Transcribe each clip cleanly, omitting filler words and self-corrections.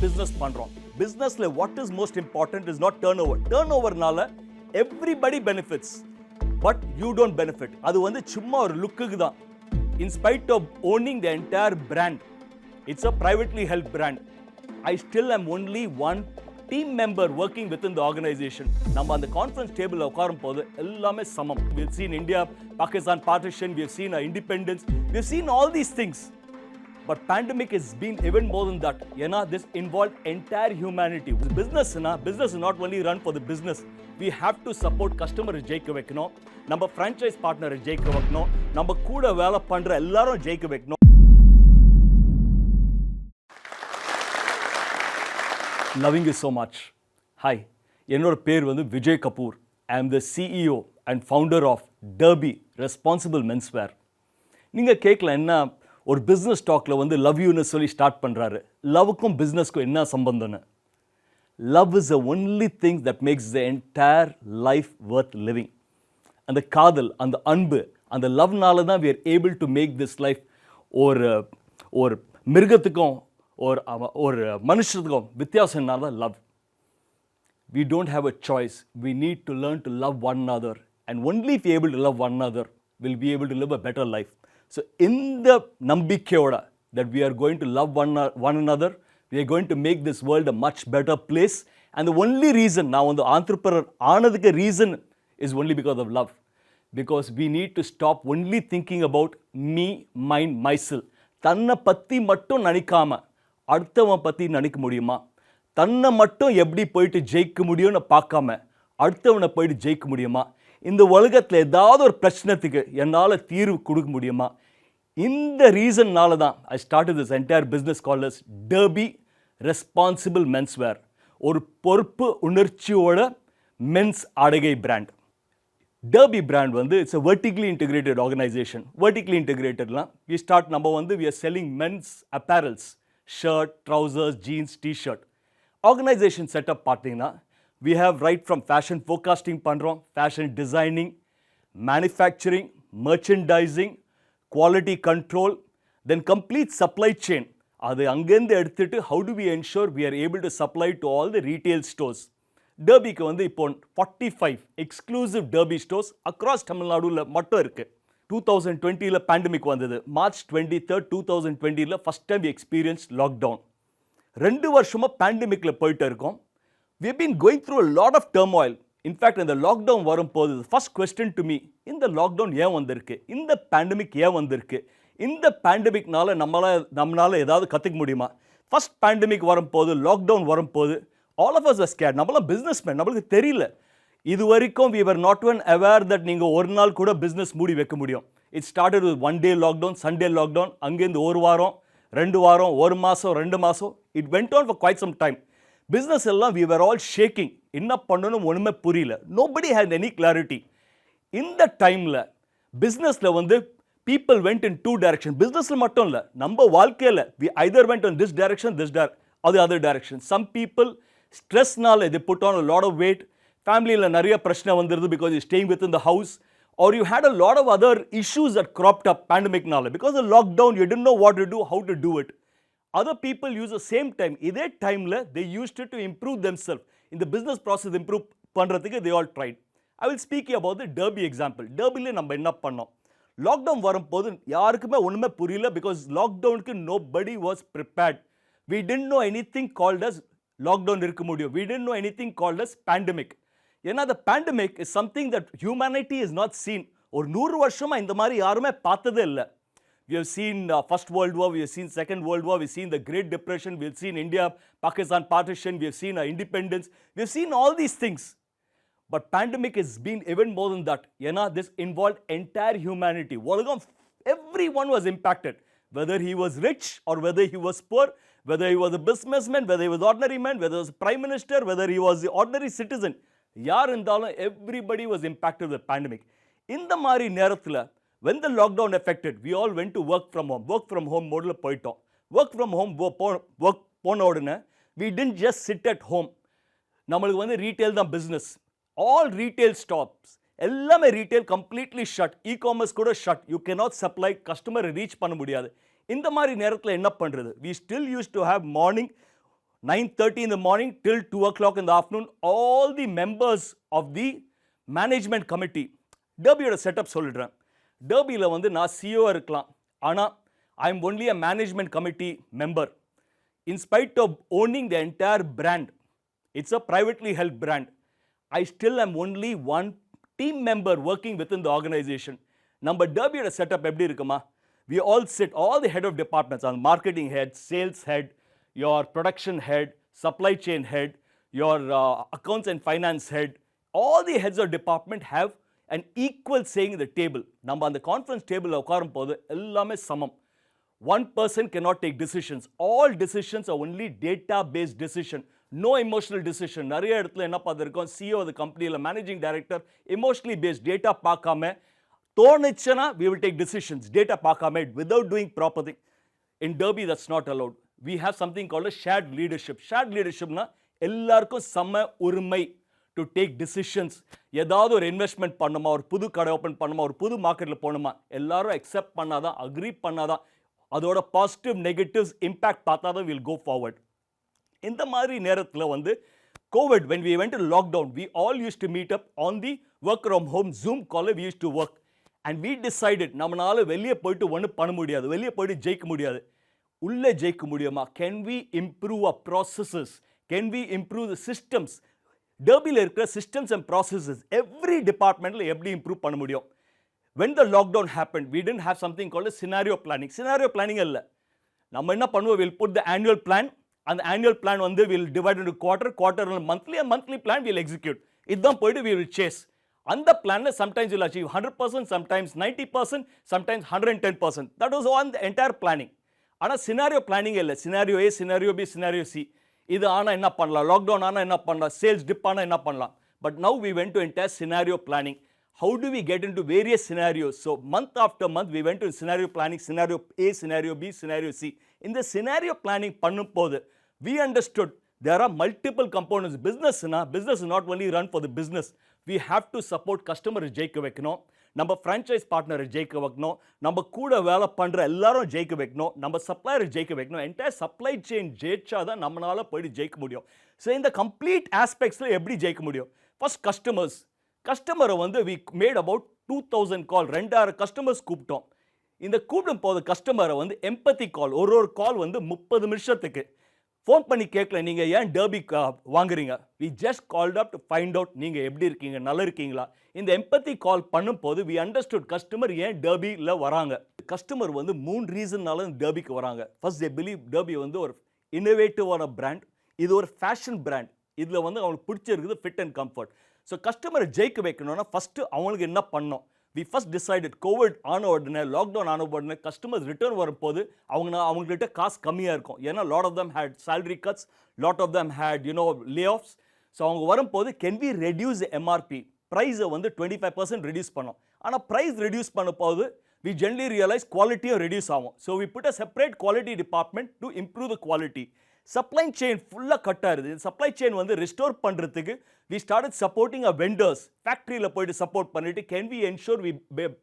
business பண்றோம். Businessல what is most important is not turnover. Turnoverனால everybody benefits, but you don't benefit. அது வந்து சும்மா ஒரு லுக்குக்கு தான். In spite of owning the entire brand, it's a privately held brand. I still am only one team member working within the organization. நம்ம அந்த conference டேபிள்ல உட்காரும் போது எல்லாமே சமம். We've seen India, Pakistan partition, we've seen our independence, we've seen all these things. But pandemic has been even more than that. ஏன்னா this involved entire humanity. Business is not only run for the business. We have to support customer ஜெயிக்க வைக்கணும், நம்ம franchise partner ஜெயிக்க வைக்கணும், நம்ம கூட வேலை பண்ற எல்லாரும் ஜெயிக்க வைக்கணும். Loving you so much. Hi, என்னோட பேர் வந்து Vijay Kapoor. I am the CEO and founder of Derby Responsible Menswear. நீங்கள் கேட்கல என்ன ஒரு பிஸ்னஸ் டாக்ல வந்து லவ் யூன்னு சொல்லி ஸ்டார்ட் பண்ணுறாரு. லவ்வுக்கும் பிஸ்னஸ்க்கும் என்ன சம்பந்தம்னு? Love is the only thing that makes the entire life worth living. அந்த காதல், அந்த அன்பு, அந்த லவ்னால தான் we are able to make this life ஒரு மிருகத்துக்கும் ஒரு மனுஷத்துக்கும் வித்தியாசம்னால தான் love. We don't have a choice. We need to learn to love one another, and only if we are able to love one another, we'll be able to live a better life. So in the நம்பிக்கையோட that we are going to love one another, we are going to make this world a much better place. And the only reason நான் வந்து entrepreneur ஆனதுக்கு reason is only because of love. Because we need to stop only thinking about me, mine, myself. தன்னை பற்றி மட்டும் நினைக்காம அடுத்தவன் பற்றி நினைக்க முடியுமா? தன்னை மட்டும் எப்படி போயிட்டு ஜெயிக்க முடியும்னு பார்க்காம அடுத்தவனை போயிட்டு ஜெயிக்க முடியுமா? இந்த உலகத்தில் ஏதாவது ஒரு பிரச்சனைக்கு என்னால் தீர்வு கொடுக்க முடியுமா? இந்த ரீசன்னால தான் I started this entire business called as Derby Responsible Menswear. ஒரு பொறுப்பு உணர்ச்சியோட மென்ஸ் ஆடைகை பிராண்ட். Derby பிராண்ட் வந்து it's a vertically integrated organization. Vertically integratedலாம் நம்ம வந்து we are selling men's apparels, shirt, trousers, jeans, t-shirt. Organization setup பார்த்தீங்கன்னா we have right from fashion forecasting பண்ணுறோம், fashion designing, manufacturing, merchandising, quality control, then complete supply chain. அது அங்கேருந்து எடுத்துட்டு how do we ensure we are able to supply to all the retail stores. Derbyக்கு வந்து இப்போ 45 exclusive Derby stores across தமிழ்நாடுல மட்டும் இருக்கு. 2020ல pandemic வந்தது. March 23rd, 2020ல first time we experienced lockdown. 2 வருஷமா pandemicல போயிட்டு இருக்கோம். We have been going through a lot of turmoil. In fact, இந்த லாக்டவுன் வரும்போது ஃபர்ஸ்ட் கொஸ்டின் டு மீ, இந்த லாக்டவுன் ஏன் வந்திருக்கு? இந்த பேண்டமிக் ஏன் வந்திருக்கு? இந்த பேண்டமிக்னால நம்மளால ஏதாவது கற்றுக்க முடியுமா? ஃபர்ஸ்ட் பேண்டமிக் வரும்போது, லாக்டவுன் வரும்போது all of us are scared. நம்மளாம் பிஸ்னஸ்மேன், நம்மளுக்கு தெரியல. இது வரைக்கும் we were not even aware that நீங்கள் ஒரு நாள் கூட பிஸ்னஸ் மூடி வைக்க முடியும். It started with 1 day lockdown, Sunday lockdown, அங்கேருந்து 1 வாரம், 2 வாரம், 1 மாதம், 2 மாதம். It went on for quite some time. Business எல்லாம் we were all shaking. என்ன பண்ணணும் ஒன்றுமே புரியல. nobody had any clarity. இந்த டைமில் பிஸ்னஸில் வந்து people went in 2 directions. பிஸ்னஸில் மட்டும் இல்லை, நம்ம வாழ்க்கையில் we either went on this direction, other direction. Some people stressனால they put on a lot of weight. ஃபேமிலியில் நிறைய பிரச்சனை வந்துடுது because you're staying within the house, or you had a lot of other issues that cropped up pandemicனால. Because of lockdown, you didn't know what to do, how to do it. Other people use the same time. இதே டைமில் they used it to improve themselves. In the business process improve பண்ணுறதுக்கு they all tried. I will speak about the Derby example. Derbyல நம்ம என்ன பண்ணோம்? Lockdown வரும்போது யாருக்குமே ஒன்றுமே புரியல. பிகாஸ் லாக்டவுனுக்கு nobody was prepared. We didn't know anything called as lockdown இருக்க முடியும். We didn't know anything called as pandemic. ஏன்னா the pandemic is something that humanity is not seen. ஒரு 100 வருஷமா இந்த மாதிரி யாருமே பார்த்ததே இல்லை. We have seen First World War, we have seen Second World War, we have seen the Great Depression, we have seen India, Pakistan partition, we have seen our independence, we have seen all these things. But pandemic has been even more than that. ஏன்னா this involved entire humanity. உலகம், everyone was impacted. Whether he was rich or whether he was poor, whether he was a businessman, whether he was ordinary man, whether he was a prime minister, whether he was the ordinary citizen. யார் இருந்தாலும் everybody was impacted with the pandemic. இந்த மாதிரி நேரத்தில் when the lockdown affected, we all went to work from home. Work from home மோடில் போயிட்டோம். Work from home work போன உடனே we didn't just sit at home. நம்மளுக்கு வந்து ரீட்டைல் தான் பிஸ்னஸ். ஆல் ரீட்டைல் ஸ்டாப்ஸ் எல்லாமே ரீட்டைல் கம்ப்ளீட்லி ஷட். இ-காமர்ஸ் கூட shut. You cannot supply, கஸ்டமரை ரீச் பண்ண முடியாது. இந்த மாதிரி நேரத்தில் என்ன பண்ணுறது? we still used to have morning 9:30 in the morning till 2 o'clock in the afternoon, all the members of the management committee, டர்பியோட செட்டப் சொல்லிடுறேன். டர்பியில் வந்து நான் சிஓ இருக்கலாம், ஆனால் I am only a management committee member. In spite of owning the entire brand, it's a privately held brand, I still am only one team member working within the organization. நம்ம டர்பியோட setup எப்படி இருக்குமா? We all sit, all the head of departments, on marketing head, sales head, your production head, supply chain head, your accounts and finance head, all the heads of department have an equal saying in the table. நம்ம அந்த conference டேபிளில் உட்காரும் போது எல்லாமே சமம். One person cannot take decisions. All decisions are only data-based decision. No emotional decision. நிறைய இடத்துல என்ன பார்த்துருக்கோம், CEO the கம்பெனியில் managing director emotionally based data பார்க்காம தோணுச்சுன்னா we will take decisions. Data பார்க்காம without doing proper thing. In Derby that's not allowed. We have something called a shared leadership. Shared leadershipனா எல்லாருக்கும் சம உரிமை to take decisions. ஏதாவது ஒரு investment பண்ணுமா, ஒரு புது கடை ஓப்பன் பண்ணுமா, ஒரு புது மார்க்கெட்டில் போகணுமா, எல்லாரும் அக்செப்ட் பண்ணாதான், அக்ரி பண்ணாதான், அதோட பாசிட்டிவ் நெகட்டிவ்ஸ் இம்பேக்ட் பார்த்தா தான் வில் கோ ஃபார்வர்ட். இந்த மாதிரி நேரத்தில் வந்து Covid when we went to lockdown, we all used to meet up on the work from home Zoom call. We used to work and we decided நம்மளால வெளியே போயிட்டு ஒன்றும் பண்ண முடியாது, வெளியே போயிட்டு ஜெயிக்க முடியாது, உள்ளே ஜெயிக்க முடியுமா? Can we improve our processes? Can we improve the systems? டர்பியில் இருக்கிற systems and processes every departmentல எப்படி இம்ப்ரூவ் பண்ண முடியும்? When the lockdown happened, we didn't have something called a scenario planning. Scenario planning இல்லை. நம்ம என்ன பண்ணுவோம், we'll put the annual plan. அந்த annual plan வந்து we'll divide into quarter monthly, and monthly plan we'll execute. இதுதான் போயிட்டு we will chase. அந்த பிளான்ல sometimes we'll achieve 100%, sometimes 90%, sometimes 110%. That was on the entire planning. ஆனால் scenario planning இல்லை. scenario A, scenario B, scenario C. இது ஆனால் என்ன பண்ணலாம், லாக்டவுன் ஆனால் என்ன பண்ணலாம், சேல்ஸ் டிப் ஆனால் என்ன பண்ணலாம். But now we went to entire scenario planning. How do we get into various scenarios? So month after month we went to scenario planning, scenario A, scenario B, scenario C. In the scenario planning பண்ணும்போது we understood there are multiple components. Business is not only run for the business. We have to support customer ஜெயிக்க வைக்கணும், நம்ம franchise partner ஜெயிக்க வைக்கணும், நம்ம கூட வேலை பண்ணுற எல்லாரும் ஜெயிக்க வைக்கணும், நம்ம சப்ளையர் ஜெயிக்க வைக்கணும். என்டையர் சப்ளை செயின் ஜெயிச்சா தான் நம்மளால போயிட்டு ஜெயிக்க முடியும். ஸோ இந்த கம்ப்ளீட் ஆஸ்பெக்ட்ஸில் எப்படி ஜெயிக்க முடியும்? ஃபர்ஸ்ட் கஸ்டமரை வந்து we made about 2000 call, 2000 customers கூப்பிட்டோம். இந்த கூப்பிடும் போது கஸ்டமரை வந்து எம்பத்தி கால், ஒரு கால் வந்து 30 நிமிஷத்துக்கு ஃபோன் பண்ணி கேட்கல, நீங்கள் ஏன் டர்பி வாங்குறீங்க, we just called up to find out நீங்கள் எப்படி இருக்கீங்க, நல்லா இருக்கீங்களா. இந்த எம்பத்தி கால் பண்ணும்போது we understood கஸ்டமர் ஏன் டர்பியில் வராங்க. கஸ்டமர் வந்து 3 ரீசன்னால டர்பிக்கு வராங்க. ஃபர்ஸ்ட் they believe டர்பி வந்து ஒரு இன்னோவேட்டிவான பிராண்ட், இது ஒரு ஃபேஷன் பிராண்ட், இதில் வந்து அவங்களுக்கு பிடிச்சிருக்குது ஃபிட் அண்ட் கம்ஃபர்ட். ஸோ கஸ்டமரை ஜெயிக்க வைக்கணும்னா ஃபஸ்ட்டு அவங்களுக்கு என்ன பண்ணோம், வி ஃபஸ்ட் டிசைடட் கோவிட் ஆன உடனே, லாக்டவுன் ஆன உடனே கஸ்டமர்ஸ் ரிட்டர்ன் வரும்போது அவங்ககிட்ட காசு கம்மியாக இருக்கும். ஏன்னா lot of them had salary cuts, lot of them had layoffs. So அவங்க வரும்போது கேன் வி ரெடியூஸ் எம்ஆர்பி, ப்ரைஸை வந்து 25% ரெடியூஸ் பண்ணோம். ஆனால் ப்ரைஸ் ரெடியூஸ் பண்ண போது we generally realize குவாலிட்டியும் ரெடியூஸ் ஆகும். So we put a separate quality department to improve the quality. Supply chain ஃபுல்லாக கட் ஆகுது. சப்ளை செயின் வந்து ரெஸ்டோர் பண்ணுறதுக்கு we started supporting our vendors. ஃபேக்ட்ரியில் போய்ட்டு சப்போர்ட் பண்ணிவிட்டு can we ensure we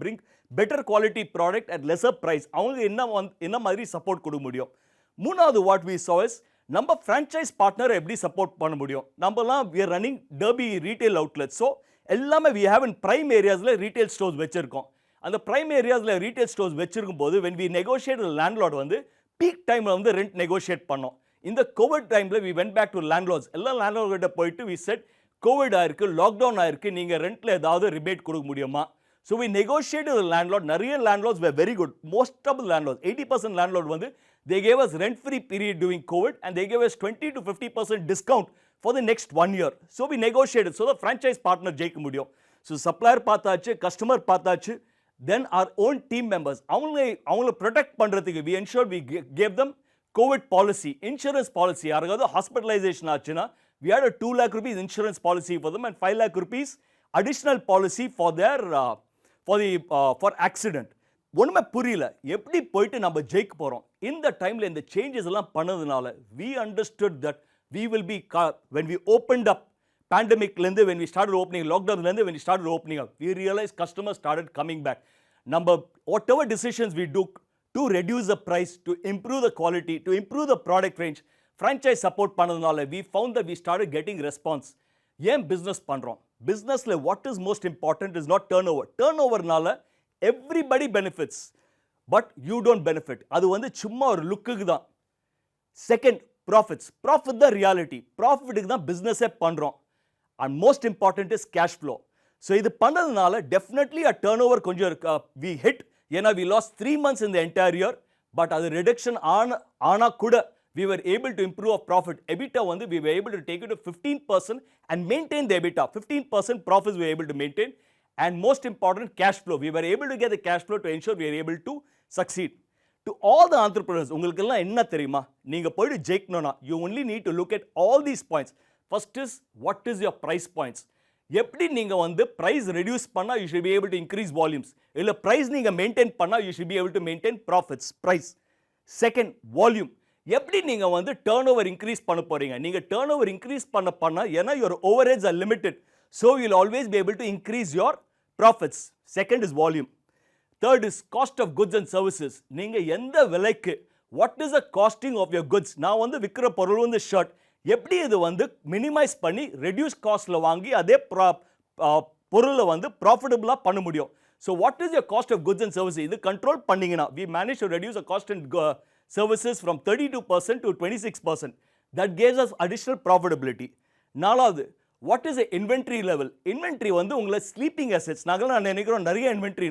bring better quality product at lesser price, அவங்களுக்கு என்ன மாதிரி சப்போர்ட் கொடுக்க முடியும். மூணாவது what we saw is நம்ம ஃப்ரான்ச்சைஸ் பார்ட்னர் எப்படி சப்போர்ட் பண்ண முடியும். நம்மலாம் we are running Derby retail outlets. So எல்லாமே we have in prime areasல retail stores வச்சுருக்கோம். அந்த prime areasல retail stores வச்சிருக்கும் போது when we negotiate with landlord வந்து பீக் டைமில் வந்து ரெண்ட் நெகோஷியேட் பண்ணோம். இந்த கோவிட் டைமில் we went back to landlords. எல்லா லேண்ட்லார்ட் கிட்ட போயிட்டு we said கோவிட் ஆயிருக்கு, லாக்டவுன் ஆயிருக்கு, நீங்கள் ரெண்ட்டில் ஏதாவது ரிபேட் கொடுக்க முடியுமா. So we negotiated with landlord. நிறைய landlords were very good. Most of the landlords, 80% landlord வந்து they gave us rent free period during COVID and they gave us 20 to 50% discount for the next 1 year. So we negotiated. So the franchise partner ஜெயிக்க முடியும். So supplier பார்த்தாச்சு, customer பார்த்தாச்சு, then our own team members அவங்களை protect பண்ணுறதுக்கு we ensured we gave them COVID policy, insurance policy. யாராவது hospitalisation ஆச்சுன்னா we had a 2 lakh rupees insurance policy for them and 5 lakh rupees additional policy for their for accident. ஒன்றுமே புரியல, எப்படி போயிட்டு நம்ம ஜெயிக்க போகிறோம். இந்த டைமில் இந்த சேஞ்சஸ் எல்லாம் பண்ணதுனால we understood that we will be, when we opened up pandemicலேருந்து, when we started opening, lockdownலேருந்து when we started opening up, we realized customers started coming back. நம்ம whatever decisions we took to reduce the price, to improve the quality, to improve the product range, franchise support பண்ணதுனால we found that we started getting response. ஏன் business பண்ணுறோம்? பிஸ்னஸில் what is most important is not turnover. டர்ன் ஓவர்னால everybody benefits, but you don't benefit. அது வந்து சும்மா ஒரு லுக்குக்கு தான். Second, profits. ப்ராஃபிட் தான் ரியாலிட்டி. ப்ராஃபிட்டுக்கு தான் பிஸ்னஸே பண்ணுறோம். And most important is cash flow. So இது பண்ணதுனால டெஃபினெட்லி அ டர்ன் ஓவர் கொஞ்சம் வி ஹிட். ஏன்னா we lost 3 months in the entire year. But அது ரிடக்ஷன் ஆனால் கூட we were able to improve our profit. EBITDA வந்து we were able to take it to 15% and maintain the EBITDA. 15% profits we were able to maintain. And most important, cash flow. We were able to get the cash flow to ensure we were able to succeed. To all the entrepreneurs, உங்களுக்கெல்லாம் என்ன தெரியுமா? நீங்கள் போய்ட்டு ஜெயிக்கணும்னா you only need to look at all these points. First is, what is your price points? எப்படி நீங்கள் வந்து price reduce பண்ணால் you should be able to increase volumes. இல்லை ப்ரைஸ் நீங்கள் மெயின்டைன் பண்ணால் you should be able to maintain profits. Price. Second, volume. எப்படி நீங்கள் வந்து டர்ன் ஓவர் இன்க்ரீஸ் பண்ண போகிறீங்க? நீங்கள் டர்ன் ஓவர் இன்க்ரீஸ் பண்ண ஏன்னா your overheads are limited. So you'll always be able to increase your profits. Second is volume. Third is cost of goods and services. நீங்கள் எந்த விலைக்கு, what is the costing of your goods? நான் வந்து விற்கிற பொருள் வந்து ஷர்ட், எப்படி இது வந்து மினிமைஸ் பண்ணி ரெடியூஸ் காஸ்ட்டில் வாங்கி அதே பொருளை வந்து ப்ராஃபிட்டபுளாக பண்ண முடியும். So what is your cost of goods and services? இது கண்ட்ரோல் பண்ணிங்கன்னா we manage to reduce the cost and services from 32% to 26%. That gives us additional profitability. நாலாவது, what is the inventory level? Inventory வந்து உங்களை sleeping assets. நான் நினைக்கிறோம் நிறைய inventory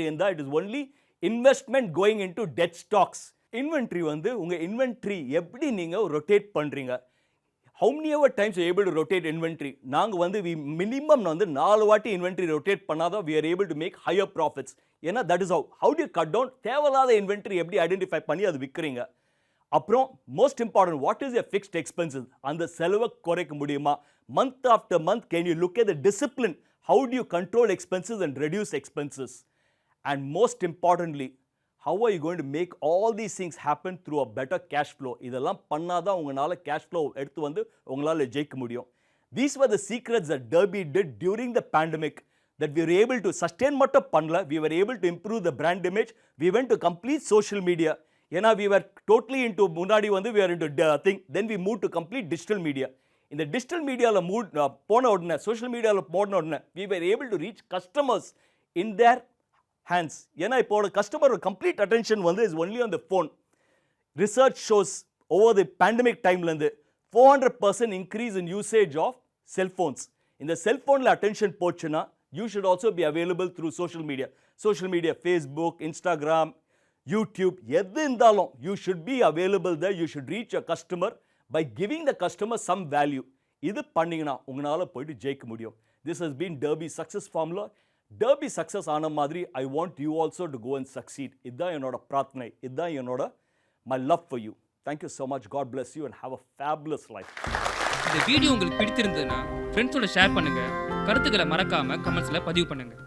இருந்தால் it is only investment going into dead stocks. Inventory வந்து உங்கள் inventory எப்படி நீங்கள் ரொட்டேட் பண்ணுறீங்க? how many ever times you are able to rotate inventory? நாங்கள் வந்து மினிமம் வந்து 4 வாட்டி இன்வென்ட்ரி ரொட்டேட் பண்ணாதான் we are able to make higher profits. ஏன்னா that is how do you cut down தேவையில்லாத இன்வென்ட்ரி எப்படி ஐடென்டிஃபை பண்ணி அது விற்கிறீங்க? அப்புறம் most important, what is your fixed expenses? அந்த செலவை குறைக்க முடியுமா? Month after month can you look at the discipline? how do you control expenses and reduce expenses? And most importantly, how are you going to make all these things happen through a better cash flow? இதெல்லாம் பண்ணாதான் உங்களால் cash flow எடுத்து வந்து உங்களால் ஜெயிக்க முடியும். These were the secrets that Derby did during the pandemic, that we were able to sustain மட்டும் பண்ணல, we were able to improve the brand image. We went to complete social media. ஏன்னா we were totally into, முன்னாடி வந்து we were into thing, then we moved to complete digital media. இந்த digital மீடியாவில் போன உடனே, social மீடியாவில் போன உடனே we were able to reach customers in their hands. ஏன்னா இப்போட கஸ்டமர் கம்ப்ளீட் அட்டென்ஷன் வந்து is only on the phone. Research shows over the pandemic டைம்லேருந்து 400% increase in usage of cellphones. இந்த செல்ஃபோனில் அட்டென்ஷன் போச்சுன்னா you should also be available through social media Facebook, Instagram, YouTube, எது இருந்தாலும் you should be available the. You should reach a customer by giving the customer some value. இது பண்ணிங்கன்னா உங்களால் போய்ட்டு ஜெயிக்க முடியும். This has been Derby success formula. Derby success ஆன மாதிரி I want you also to go and succeed. இதுதான் என்னோட பிரார்த்தனை, இதுதான் என்னோட my love for you. Thank you so much. God bless you and have a fabulous life. இந்த video உங்களுக்கு பிடித்திருந்ததுன்னா ஃப்ரெண்ட்ஸோட ஷேர் பண்ணுங்கள். கருத்துக்களை மறக்காமல் கமெண்ட்ஸில் பதிவு பண்ணுங்கள்.